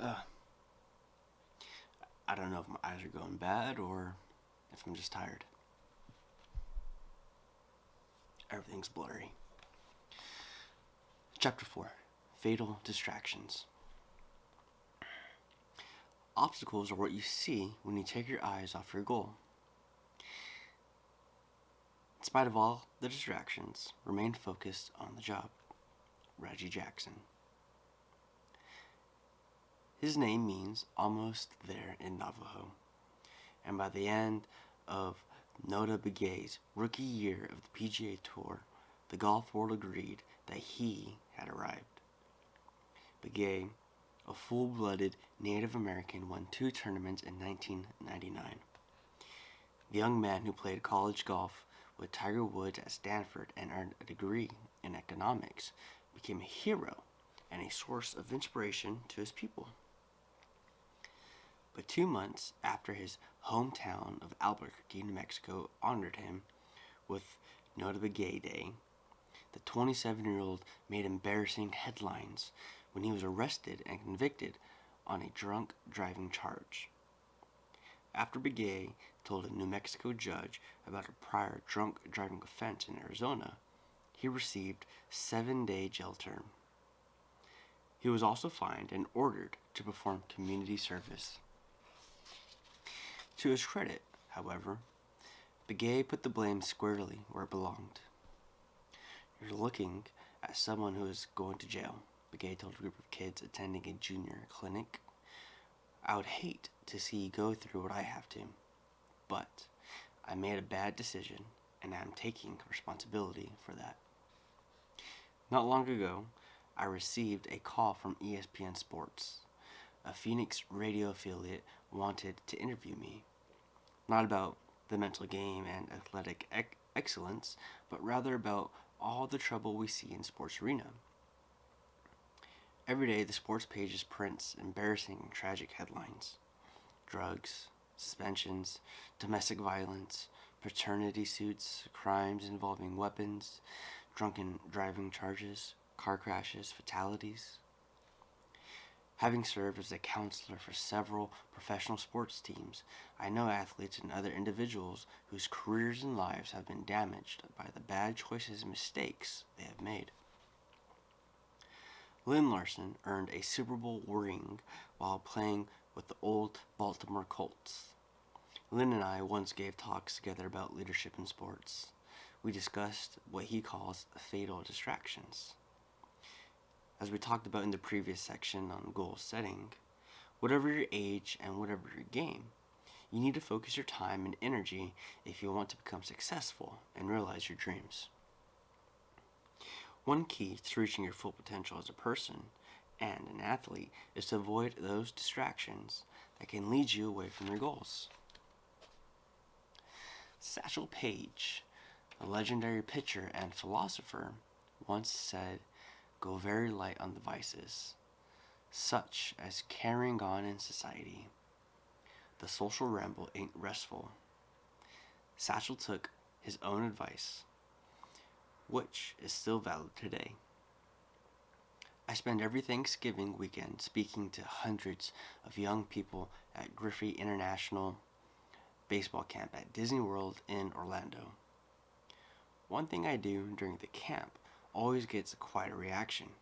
Uh, I don't know if my eyes are going bad or if I'm just tired. Everything's blurry. Chapter 4 Fatal Distractions. Obstacles are what you see when you take your eyes off your goal. In spite of all the distractions, remain focused on the job. Reggie Jackson. His name means almost there in Navajo, and by the end of Notah Begay's rookie year of the PGA Tour, the golf world agreed that he had arrived. Begay, a full-blooded Native American, won 2 tournaments in 1999. The young man who played college golf with Tiger Woods at Stanford and earned a degree in economics became a hero and a source of inspiration to his people. But 2 months after his hometown of Albuquerque, New Mexico honored him with Notah Begay Day, the 27-year-old made embarrassing headlines when he was arrested and convicted on a drunk driving charge. After Begay told a New Mexico judge about a prior drunk driving offense in Arizona, he received a 7-day jail term. He was also fined and ordered to perform community service. To his credit, however, Begay put the blame squarely where it belonged. "You're looking at someone who is going to jail," Begay told a group of kids attending a junior clinic. "I would hate to see you go through what I have to, but I made a bad decision and I'm taking responsibility for that." Not long ago, I received a call from ESPN Sports. A Phoenix radio affiliate wanted to interview me, not about the mental game and athletic excellence, but rather about all the trouble we see in sports arena. Every day, the sports pages prints embarrassing and tragic headlines: drugs, suspensions, domestic violence, paternity suits, crimes involving weapons, drunken driving charges, car crashes, fatalities. Having served as a counselor for several professional sports teams, I know athletes and other individuals whose careers and lives have been damaged by the bad choices and mistakes they have made. Lynn Larson earned a Super Bowl ring while playing with the old Baltimore Colts. Lynn and I once gave talks together about leadership in sports. We discussed what he calls fatal distractions. As we talked about in the previous section on goal setting, whatever your age and whatever your game, you need to focus your time and energy if you want to become successful and realize your dreams. One key to reaching your full potential as a person and an athlete is to avoid those distractions that can lead you away from your goals. Satchel Paige, a legendary pitcher and philosopher, once said, "Go very light on the vices, such as carrying on in society. The social ramble ain't restful." Satchel took his own advice, which is still valid today. I spend every Thanksgiving weekend speaking to hundreds of young people at Griffey International Baseball Camp at Disney World in Orlando. One thing I do during the camp always gets quite a reaction.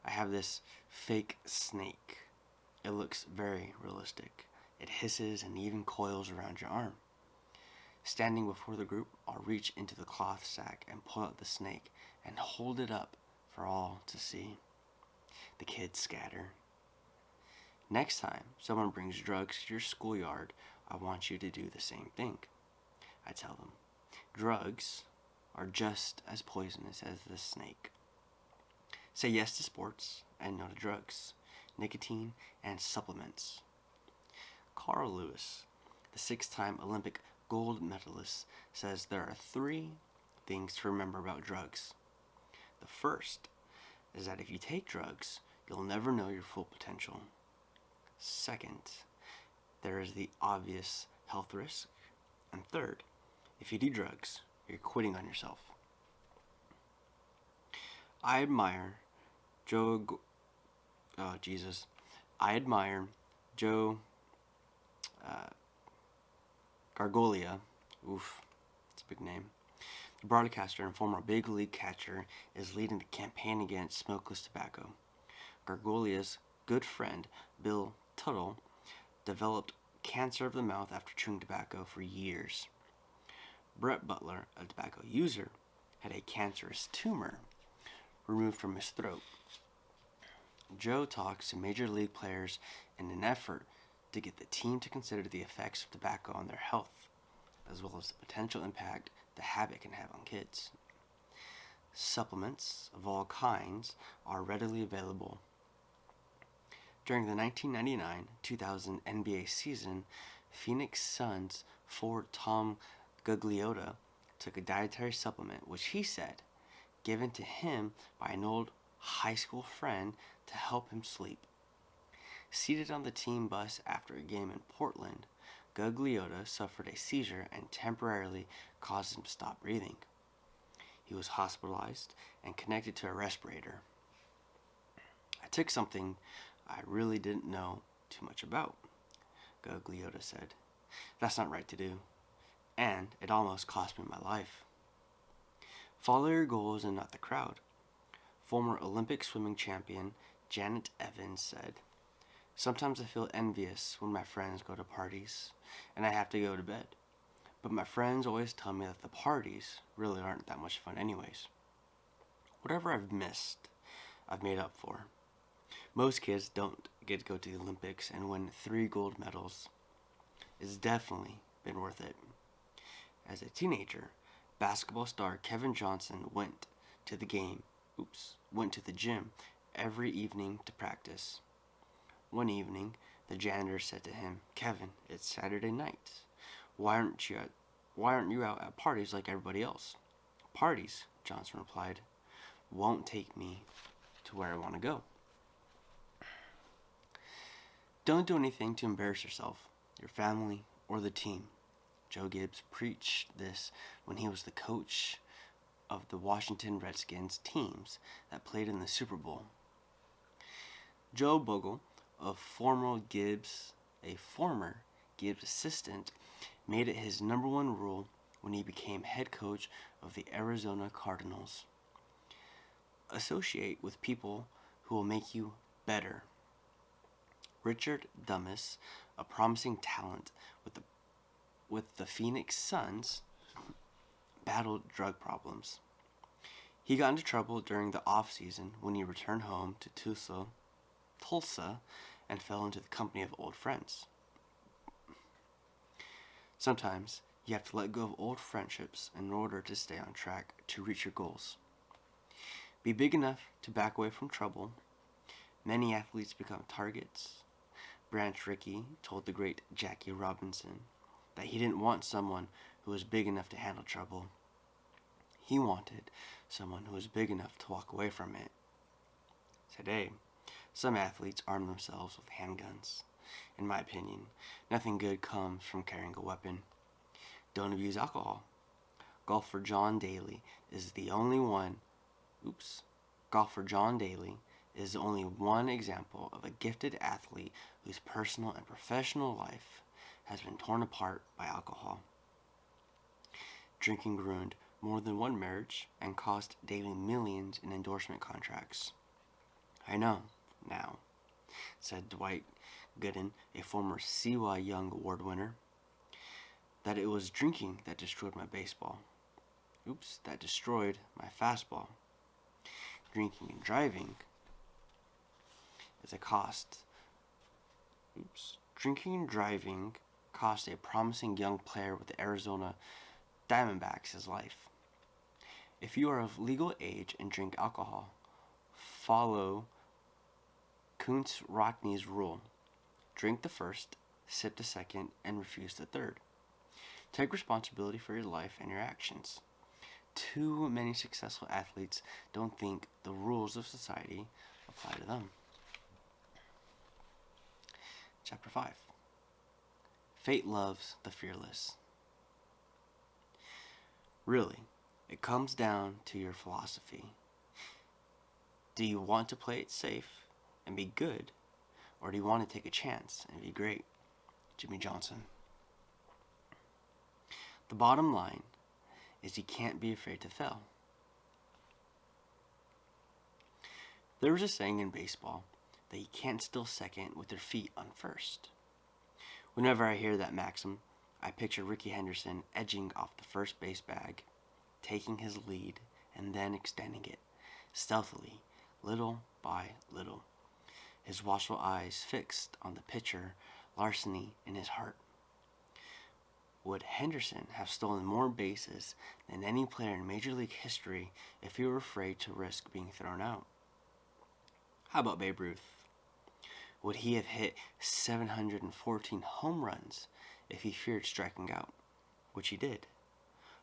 I have this fake snake. It looks very realistic. It hisses and even coils around your arm. Standing before the group, I'll reach into the cloth sack and pull out the snake and hold it up for all to see. The kids scatter. Next time someone brings drugs to your schoolyard, I want you to do the same thing. I tell them, drugs are just as poisonous as the snake. Say yes to sports and no to drugs, nicotine, and supplements. Carl Lewis, the 6-time Olympic gold medalist, says there are 3 things to remember about drugs. The first is that if you take drugs, you'll never know your full potential. Second, there is the obvious health risk. And third, if you do drugs, you're quitting on yourself. I admire Joe, I admire Joe Gargolia. Oof, it's a big name. The broadcaster and former big league catcher is leading the campaign against smokeless tobacco. Gargolia's good friend, Bill Tuttle, developed cancer of the mouth after chewing tobacco for years. Brett Butler, a tobacco user, had a cancerous tumor removed from his throat. Joe talks to major league players in an effort to get the team to consider the effects of tobacco on their health, as well as the potential impact the habit can have on kids. Supplements of all kinds are readily available. During the 1999-2000 NBA season, Phoenix Suns forward Tom Gugliotta took a dietary supplement which he said given to him by an old high school friend to help him sleep. Seated on the team bus after a game in Portland, Gugliotta suffered a seizure and temporarily caused him to stop breathing. He was hospitalized and connected to a respirator. I took something I really didn't know too much about, Gugliotta said. That's not right to do, and it almost cost me my life. Follow your goals and not the crowd. Former Olympic swimming champion Janet Evans said, sometimes I feel envious when my friends go to parties and I have to go to bed. But my friends always tell me that the parties really aren't that much fun anyways. Whatever I've missed, I've made up for. Most kids don't get to go to the Olympics and win 3 gold medals. It's definitely been worth it. As a teenager, basketball star Kevin Johnson went to the gym every evening to practice. One evening, the janitor said to him, Kevin, it's Saturday night. Why aren't you out at parties like everybody else? Parties, Johnson replied, won't take me to where I want to go. Don't do anything to embarrass yourself, your family, or the team. Joe Gibbs preached this when he was the coach of the Washington Redskins teams that played in the Super Bowl. Joe Bogle, a former Gibbs assistant, made it his number one rule when he became head coach of the Arizona Cardinals. Associate with people who will make you better. Richard Dumas, a promising talent with the Phoenix Suns, battled drug problems. He got into trouble during the off-season when he returned home to Tulsa, and fell into the company of old friends. Sometimes you have to let go of old friendships in order to stay on track to reach your goals. Be big enough to back away from trouble. Many athletes become targets. Branch Rickey told the great Jackie Robinson that he didn't want someone who was big enough to handle trouble. He wanted someone who was big enough to walk away from it. Today, some athletes arm themselves with handguns. In my opinion, nothing good comes from carrying a weapon. Don't abuse alcohol. Golfer John Daly is the only one example of a gifted athlete whose personal and professional life has been torn apart by alcohol. Drinking ruined more than one marriage and cost Daly millions in endorsement contracts. I know now, said Dwight Gooden, a former C.Y. Young Award winner, that it was drinking that destroyed my baseball. That destroyed my fastball. Drinking and driving is a cost. Drinking and driving cost a promising young player with the Arizona Diamondbacks his life. If you are of legal age and drink alcohol, follow Kuntz Rockne's rule. Drink the first, sip the second, and refuse the third. Take responsibility for your life and your actions. Too many successful athletes don't think the rules of society apply to them. Chapter 5. Fate loves the fearless. Really, it comes down to your philosophy. Do you want to play it safe and be good, Or do you want to take a chance and be great? Jimmy Johnson. The bottom line is you can't be afraid to fail. There was a saying in baseball that you can't steal second with your feet on first. Whenever I hear that maxim, I picture Rickey Henderson edging off the first base bag, taking his lead, and then extending it, stealthily, little by little, his watchful eyes fixed on the pitcher, larceny in his heart. Would Henderson have stolen more bases than any player in Major League history if he were afraid to risk being thrown out? How about Babe Ruth? Would he have hit 714 home runs if he feared striking out, which he did,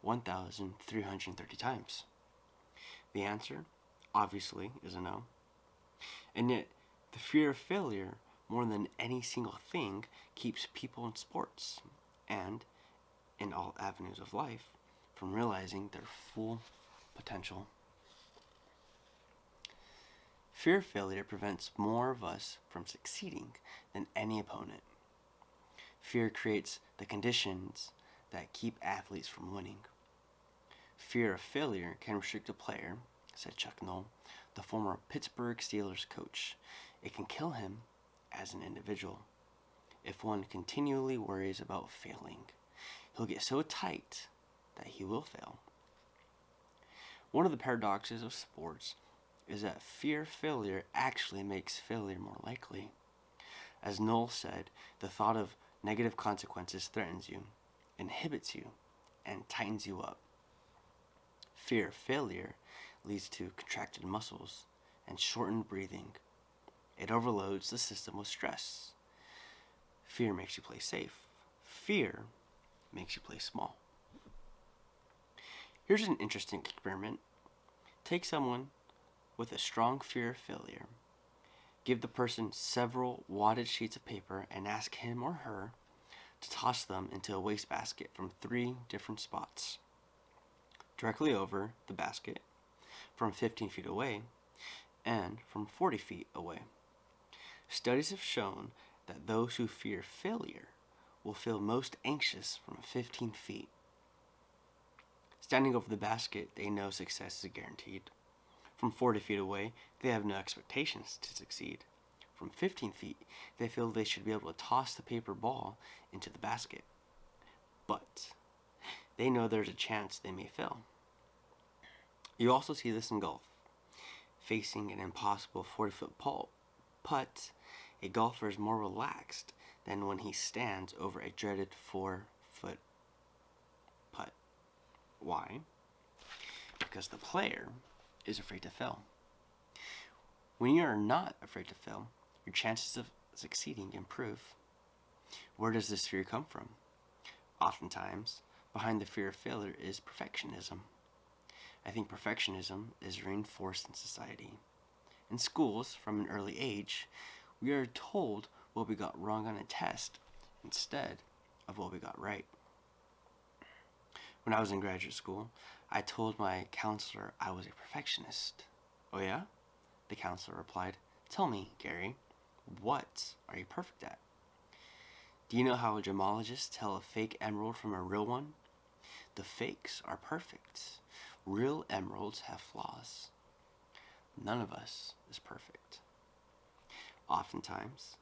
1,330 times? The answer, obviously, is a no. And yet, the fear of failure, more than any single thing, keeps people in sports and in all avenues of life from realizing their full potential. Fear of failure prevents more of us from succeeding than any opponent. Fear creates the conditions that keep athletes from winning. Fear of failure can restrict a player, said Chuck Noll, the former Pittsburgh Steelers coach. It can kill him as an individual. If one continually worries about failing, he'll get so tight that he will fail. One of the paradoxes of sports is that fear of failure actually makes failure more likely. As Noll said, the thought of negative consequences threatens you, inhibits you, and tightens you up. Fear of failure leads to contracted muscles and shortened breathing. It overloads the system with stress. Fear makes you play safe. Fear makes you play small. Here's an interesting experiment. Take someone with a strong fear of failure. Give the person several wadded sheets of paper and ask him or her to toss them into a wastebasket from 3 different spots. Directly over the basket, from 15 feet away, and from 40 feet away. Studies have shown that those who fear failure will feel most anxious from 15 feet. Standing over the basket, they know success is guaranteed. From 40 feet away, they have no expectations to succeed. From 15 feet, they feel they should be able to toss the paper ball into the basket. But they know there's a chance they may fail. You also see this in golf. Facing an impossible 40-foot putt, a golfer is more relaxed than when he stands over a dreaded 4-foot putt. Why? Because the player is afraid to fail. When you are not afraid to fail, your chances of succeeding improve. Where does this fear come from? Oftentimes, behind the fear of failure is perfectionism. I think perfectionism is reinforced in society. In schools, from an early age, we are told what we got wrong on a test instead of what we got right. When I was in graduate school, I told my counselor I was a perfectionist. Oh yeah? The counselor replied, "Tell me, Gary, what are you perfect at?" Do you know how gemologists tell a fake emerald from a real one? The fakes are perfect. Real emeralds have flaws. None of us is perfect. Oftentimes,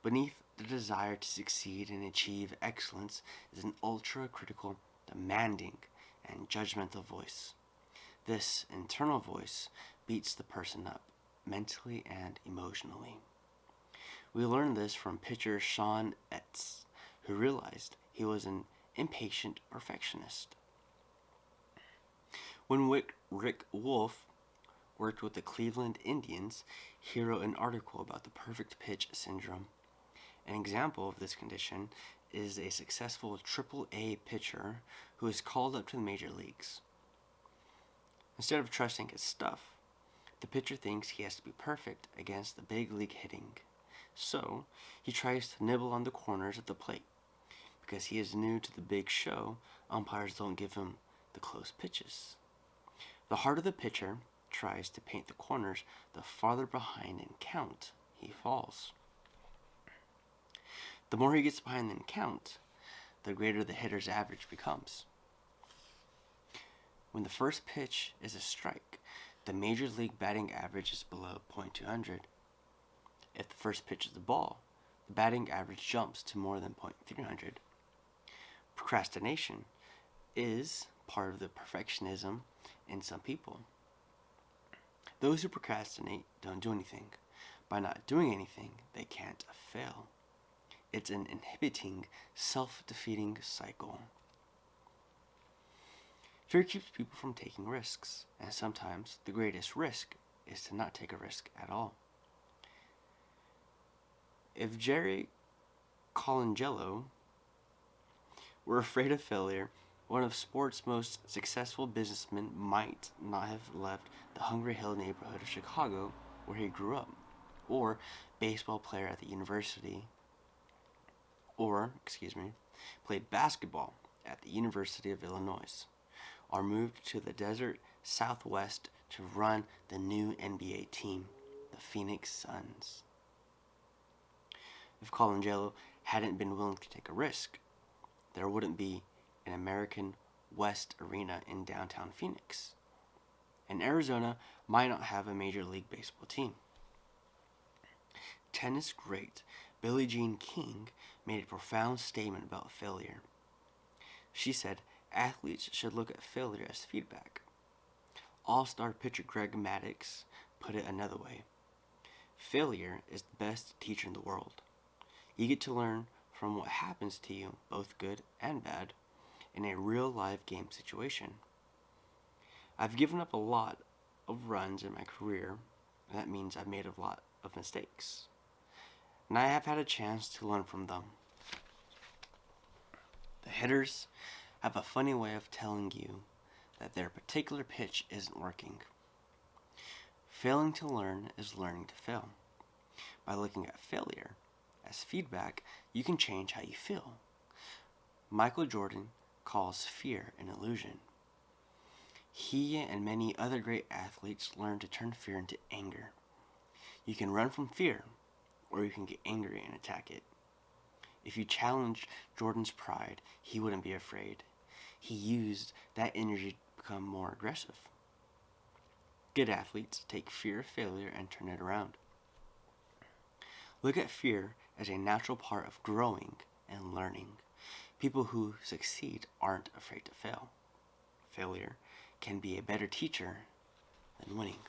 beneath the desire to succeed and achieve excellence is an ultra-critical, demanding, and judgmental voice. This internal voice beats the person up, mentally and emotionally. We learned this from pitcher Sean Etz, who realized he was an impatient perfectionist. When Rick Wolf worked with the Cleveland Indians, he wrote an article about the perfect pitch syndrome. An example of this condition is a successful Triple-A pitcher who is called up to the major leagues. Instead of trusting his stuff, the pitcher thinks he has to be perfect against the big league hitting. So, he tries to nibble on the corners of the plate. Because he is new to the big show, umpires don't give him the close pitches. The harder the pitcher tries to paint the corners, the farther behind in count he falls. The more he gets behind the count, the greater the hitter's average becomes. When the first pitch is a strike, the major league batting average is below .200. If the first pitch is a ball, the batting average jumps to more than .300. Procrastination is part of the perfectionism in some people. Those who procrastinate don't do anything. By not doing anything, they can't fail. It's an inhibiting, self-defeating cycle. Fear keeps people from taking risks, and sometimes the greatest risk is to not take a risk at all. If Jerry Colangelo were afraid of failure, one of sports' most successful businessmen might not have left the Hungry Hill neighborhood of Chicago where he grew up, or baseball player at the university, played basketball at the University of Illinois, or moved to the desert Southwest to run the new NBA team, the Phoenix Suns. If Colangelo hadn't been willing to take a risk, there wouldn't be an American West Arena in downtown Phoenix, and Arizona might not have a Major League Baseball team. Tennis great Billie Jean King made a profound statement about failure. She said athletes should look at failure as feedback. All-star pitcher Greg Maddux put it another way. Failure is the best teacher in the world. You get to learn from what happens to you, both good and bad, in a real live game situation. I've given up a lot of runs in my career, and that means I've made a lot of mistakes. And I have had a chance to learn from them. The hitters have a funny way of telling you that their particular pitch isn't working. Failing to learn is learning to fail. By looking at failure as feedback, you can change how you feel. Michael Jordan calls fear an illusion. He and many other great athletes learned to turn fear into anger. You can run from fear, or you can get angry and attack it. If you challenged Jordan's pride, he wouldn't be afraid. He used that energy to become more aggressive. Good athletes take fear of failure and turn it around. Look at fear as a natural part of growing and learning. People who succeed aren't afraid to fail. Failure can be a better teacher than winning.